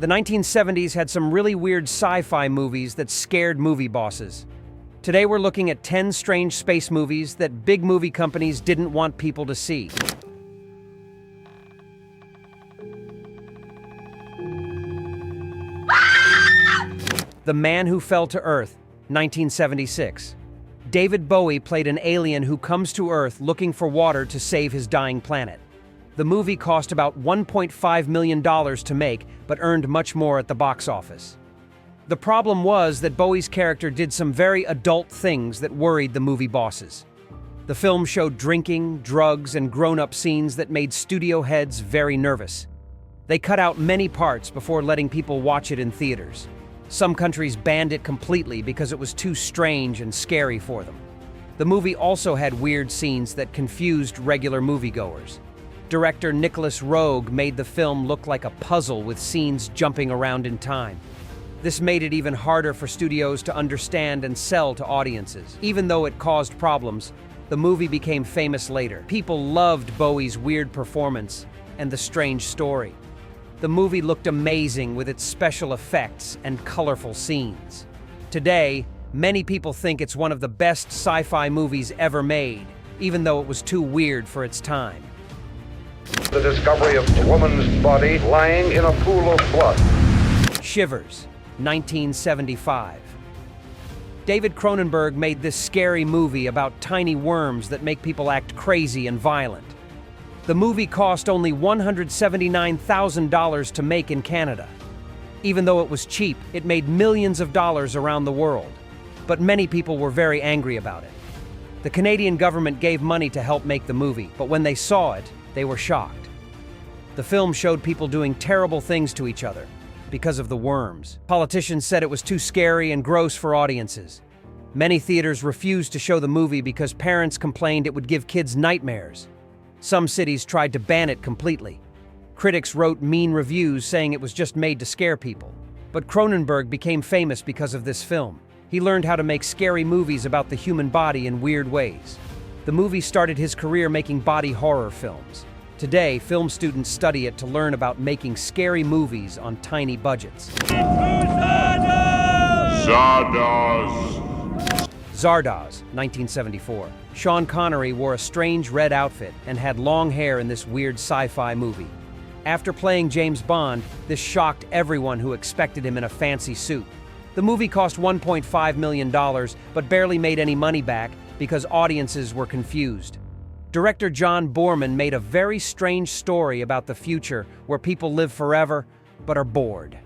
The 1970s had some really weird sci-fi movies that scared movie bosses. Today we're looking at 10 strange space movies that big movie companies didn't want people to see. The Man Who Fell to Earth, 1976. David Bowie played an alien who comes to Earth looking for water to save his dying planet. The movie cost about $1.5 million to make, but earned much more at the box office. The problem was that Bowie's character did some very adult things that worried the movie bosses. The film showed drinking, drugs, and grown-up scenes that made studio heads very nervous. They cut out many parts before letting people watch it in theaters. Some countries banned it completely because it was too strange and scary for them. The movie also had weird scenes that confused regular moviegoers. Director Nicholas Roeg made the film look like a puzzle with scenes jumping around in time. This made it even harder for studios to understand and sell to audiences. Even though it caused problems, the movie became famous later. People loved Bowie's weird performance and the strange story. The movie looked amazing with its special effects and colorful scenes. Today, many people think it's one of the best sci-fi movies ever made, even though it was too weird for its time. The discovery of a woman's body lying in a pool of blood. Shivers, 1975. David Cronenberg made this scary movie about tiny worms that make people act crazy and violent. The movie cost only $179,000 to make in Canada. Even though it was cheap, it made millions of dollars around the world. But many people were very angry about it. The Canadian government gave money to help make the movie, but when they saw it, they were shocked. The film showed people doing terrible things to each other because of the worms. Politicians said it was too scary and gross for audiences. Many theaters refused to show the movie because parents complained it would give kids nightmares. Some cities tried to ban it completely. Critics wrote mean reviews saying it was just made to scare people. But Cronenberg became famous because of this film. He learned how to make scary movies about the human body in weird ways. The movie started his career making body horror films. Today, film students study it to learn about making scary movies on tiny budgets. Zardas, 1974. Sean Connery wore a strange red outfit and had long hair in this weird sci-fi movie. After playing James Bond, this shocked everyone who expected him in a fancy suit. The movie cost $1.5 million, but barely made any money back because audiences were confused. Director John Boorman made a very strange story about the future where people live forever but are bored.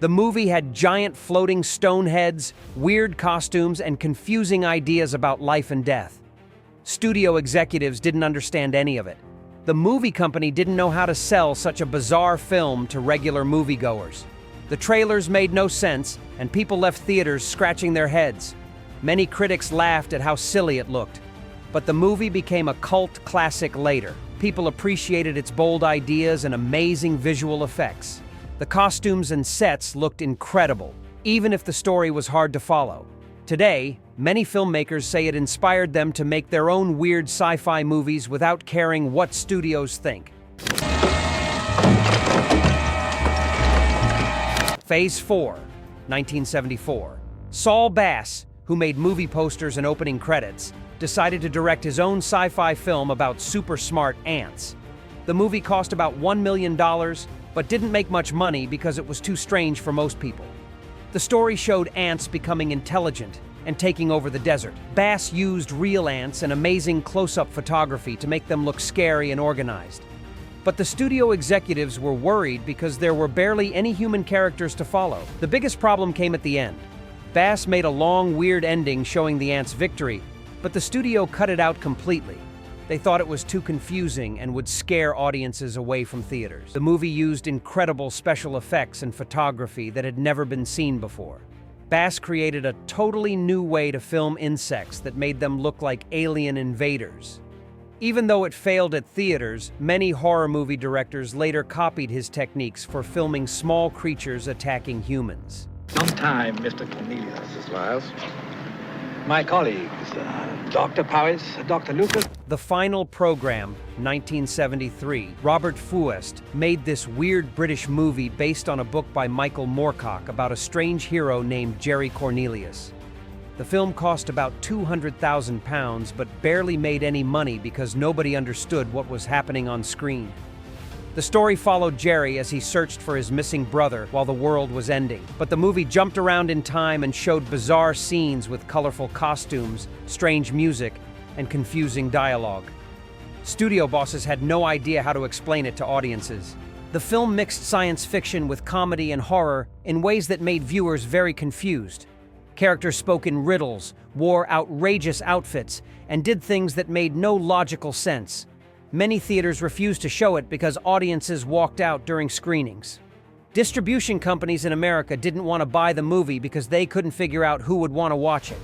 The movie had giant floating stone heads, weird costumes, and confusing ideas about life and death. Studio executives didn't understand any of it. The movie company didn't know how to sell such a bizarre film to regular moviegoers. The trailers made no sense, and people left theaters scratching their heads. Many critics laughed at how silly it looked. But the movie became a cult classic later. People appreciated its bold ideas and amazing visual effects. The costumes and sets looked incredible, even if the story was hard to follow. Today, many filmmakers say it inspired them to make their own weird sci-fi movies without caring what studios think. Phase 4, 1974. Saul Bass, who made movie posters and opening credits, decided to direct his own sci-fi film about super smart ants. The movie cost about $1 million, but didn't make much money because it was too strange for most people. The story showed ants becoming intelligent and taking over the desert. Bass used real ants and amazing close-up photography to make them look scary and organized. But the studio executives were worried because there were barely any human characters to follow. The biggest problem came at the end. Bass made a long, weird ending showing the ants' victory, but the studio cut it out completely. They thought it was too confusing and would scare audiences away from theaters. The movie used incredible special effects and photography that had never been seen before. Bass created a totally new way to film insects that made them look like alien invaders. Even though it failed at theaters, many horror movie directors later copied his techniques for filming small creatures attacking humans. Sometime, Mr. Cornelius. Mrs. Lyles. My colleagues, Dr. Powis, Dr. Lucas. The final program, 1973, Robert Fuest made this weird British movie based on a book by Michael Moorcock about a strange hero named Jerry Cornelius. The film cost about £200,000, but barely made any money because nobody understood what was happening on screen. The story followed Jerry as he searched for his missing brother while the world was ending. But the movie jumped around in time and showed bizarre scenes with colorful costumes, strange music, and confusing dialogue. Studio bosses had no idea how to explain it to audiences. The film mixed science fiction with comedy and horror in ways that made viewers very confused. Characters spoke in riddles, wore outrageous outfits, and did things that made no logical sense. Many theaters refused to show it because audiences walked out during screenings. Distribution companies in America didn't want to buy the movie because they couldn't figure out who would want to watch it.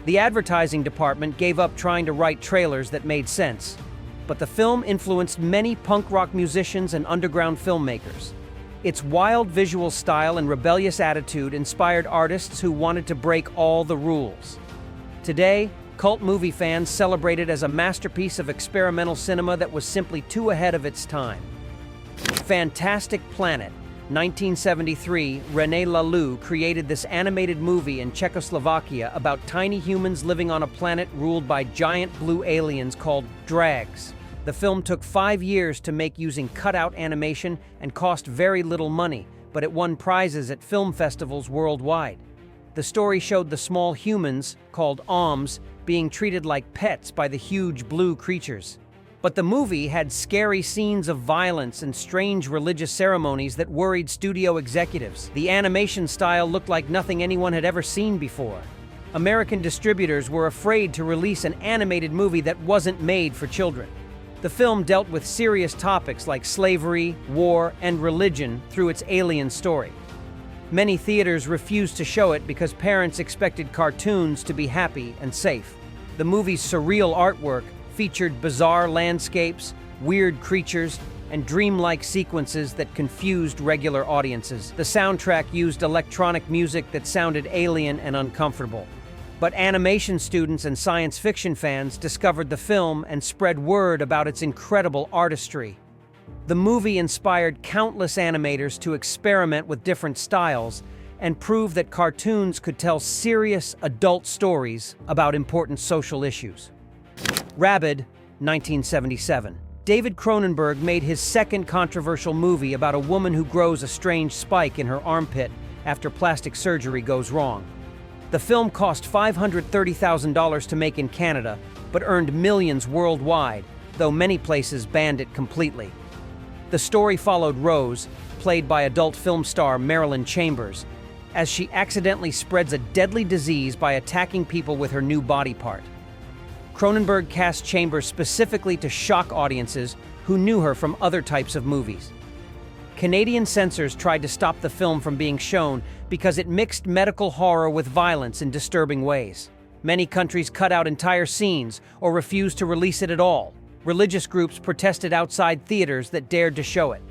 The advertising department gave up trying to write trailers that made sense. But the film influenced many punk rock musicians and underground filmmakers. Its wild visual style and rebellious attitude inspired artists who wanted to break all the rules. Today, cult movie fans celebrate it as a masterpiece of experimental cinema that was simply too ahead of its time. Fantastic Planet, 1973, René Laloux created this animated movie in Czechoslovakia about tiny humans living on a planet ruled by giant blue aliens called drags. The film took 5 years to make using cutout animation and cost very little money, but it won prizes at film festivals worldwide. The story showed the small humans, called OMS, being treated like pets by the huge blue creatures. But the movie had scary scenes of violence and strange religious ceremonies that worried studio executives. The animation style looked like nothing anyone had ever seen before. American distributors were afraid to release an animated movie that wasn't made for children. The film dealt with serious topics like slavery, war, and religion through its alien story. Many theaters refused to show it because parents expected cartoons to be happy and safe. The movie's surreal artwork featured bizarre landscapes, weird creatures, and dreamlike sequences that confused regular audiences. The soundtrack used electronic music that sounded alien and uncomfortable. But animation students and science fiction fans discovered the film and spread word about its incredible artistry. The movie inspired countless animators to experiment with different styles and prove that cartoons could tell serious adult stories about important social issues. Rabbid, 1977. David Cronenberg made his second controversial movie about a woman who grows a strange spike in her armpit after plastic surgery goes wrong. The film cost $530,000 to make in Canada, but earned millions worldwide, though many places banned it completely. The story followed Rose, played by adult film star Marilyn Chambers, as she accidentally spreads a deadly disease by attacking people with her new body part. Cronenberg cast Chambers specifically to shock audiences who knew her from other types of movies. Canadian censors tried to stop the film from being shown because it mixed medical horror with violence in disturbing ways. Many countries cut out entire scenes or refused to release it at all. Religious groups protested outside theaters that dared to show it.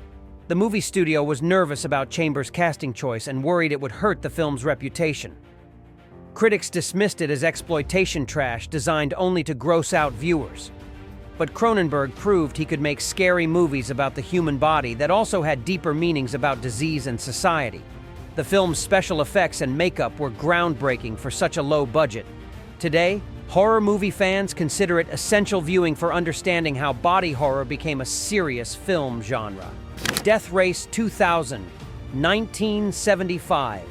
The movie studio was nervous about Chambers' casting choice and worried it would hurt the film's reputation. Critics dismissed it as exploitation trash designed only to gross out viewers. But Cronenberg proved he could make scary movies about the human body that also had deeper meanings about disease and society. The film's special effects and makeup were groundbreaking for such a low budget. Today, horror movie fans consider it essential viewing for understanding how body horror became a serious film genre. Death Race 2000, 1975.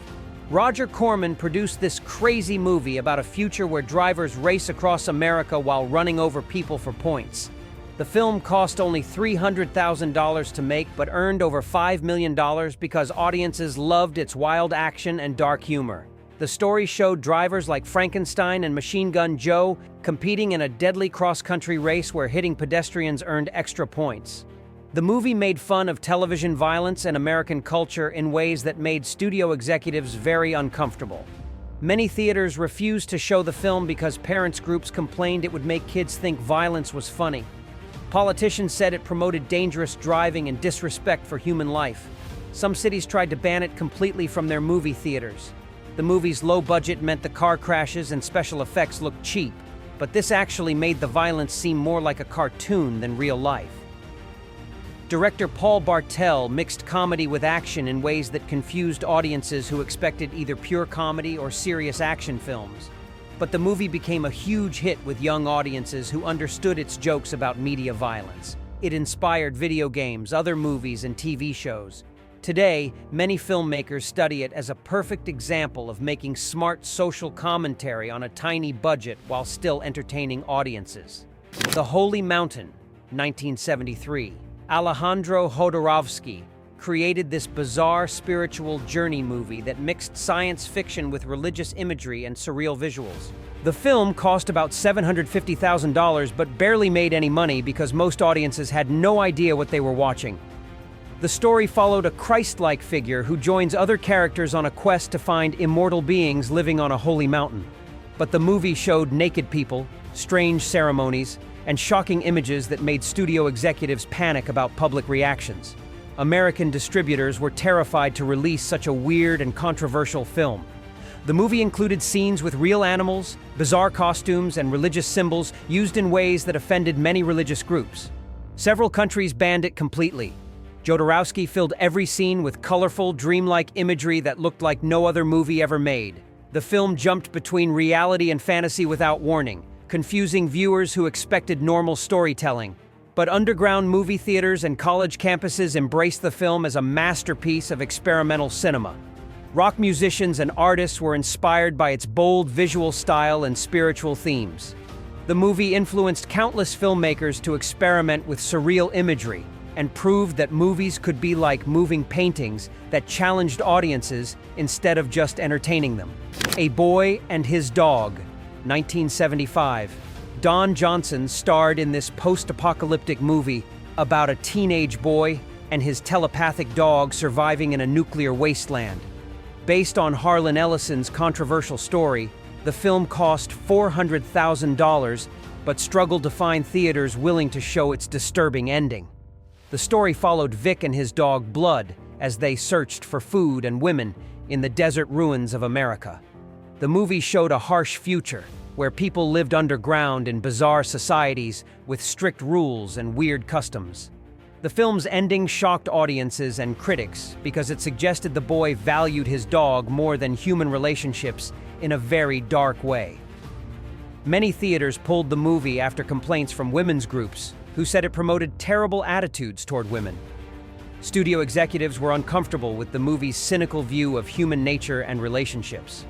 Roger Corman produced this crazy movie about a future where drivers race across America while running over people for points. The film cost only $300,000 to make, but earned over $5 million because audiences loved its wild action and dark humor. The story showed drivers like Frankenstein and Machine Gun Joe competing in a deadly cross-country race where hitting pedestrians earned extra points. The movie made fun of television violence and American culture in ways that made studio executives very uncomfortable. Many theaters refused to show the film because parents' groups complained it would make kids think violence was funny. Politicians said it promoted dangerous driving and disrespect for human life. Some cities tried to ban it completely from their movie theaters. The movie's low budget meant the car crashes and special effects looked cheap, but this actually made the violence seem more like a cartoon than real life. Director Paul Bartel mixed comedy with action in ways that confused audiences who expected either pure comedy or serious action films. But the movie became a huge hit with young audiences who understood its jokes about media violence. It inspired video games, other movies, and TV shows. Today, many filmmakers study it as a perfect example of making smart social commentary on a tiny budget while still entertaining audiences. The Holy Mountain, 1973. Alejandro Jodorowsky created this bizarre spiritual journey movie that mixed science fiction with religious imagery and surreal visuals. The film cost about $750,000 but barely made any money because most audiences had no idea what they were watching. The story followed a Christ-like figure who joins other characters on a quest to find immortal beings living on a holy mountain. But the movie showed naked people, strange ceremonies, and shocking images that made studio executives panic about public reactions. American distributors were terrified to release such a weird and controversial film. The movie included scenes with real animals, bizarre costumes, and religious symbols used in ways that offended many religious groups. Several countries banned it completely. Jodorowsky filled every scene with colorful, dreamlike imagery that looked like no other movie ever made. The film jumped between reality and fantasy without warning, confusing viewers who expected normal storytelling. But underground movie theaters and college campuses embraced the film as a masterpiece of experimental cinema. Rock musicians and artists were inspired by its bold visual style and spiritual themes. The movie influenced countless filmmakers to experiment with surreal imagery and proved that movies could be like moving paintings that challenged audiences instead of just entertaining them. A Boy and His Dog, 1975. Don Johnson starred in this post-apocalyptic movie about a teenage boy and his telepathic dog surviving in a nuclear wasteland. Based on Harlan Ellison's controversial story, the film cost $400,000 but struggled to find theaters willing to show its disturbing ending. The story followed Vic and his dog Blood as they searched for food and women in the desert ruins of America. The movie showed a harsh future, where people lived underground in bizarre societies with strict rules and weird customs. The film's ending shocked audiences and critics because it suggested the boy valued his dog more than human relationships in a very dark way. Many theaters pulled the movie after complaints from women's groups who said it promoted terrible attitudes toward women. Studio executives were uncomfortable with the movie's cynical view of human nature and relationships.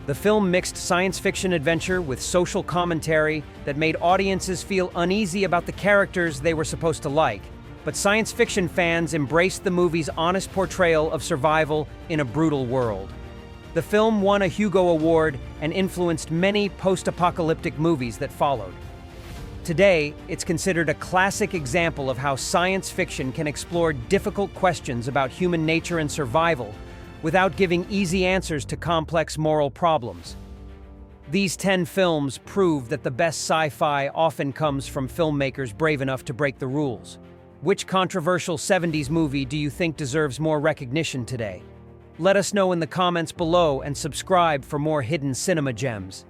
The film mixed science fiction adventure with social commentary that made audiences feel uneasy about the characters they were supposed to like, but science fiction fans embraced the movie's honest portrayal of survival in a brutal world. The film won a Hugo Award and influenced many post-apocalyptic movies that followed. Today, it's considered a classic example of how science fiction can explore difficult questions about human nature and survival without giving easy answers to complex moral problems. These 10 films prove that the best sci-fi often comes from filmmakers brave enough to break the rules. Which controversial 70s movie do you think deserves more recognition today? Let us know in the comments below and subscribe for more hidden cinema gems.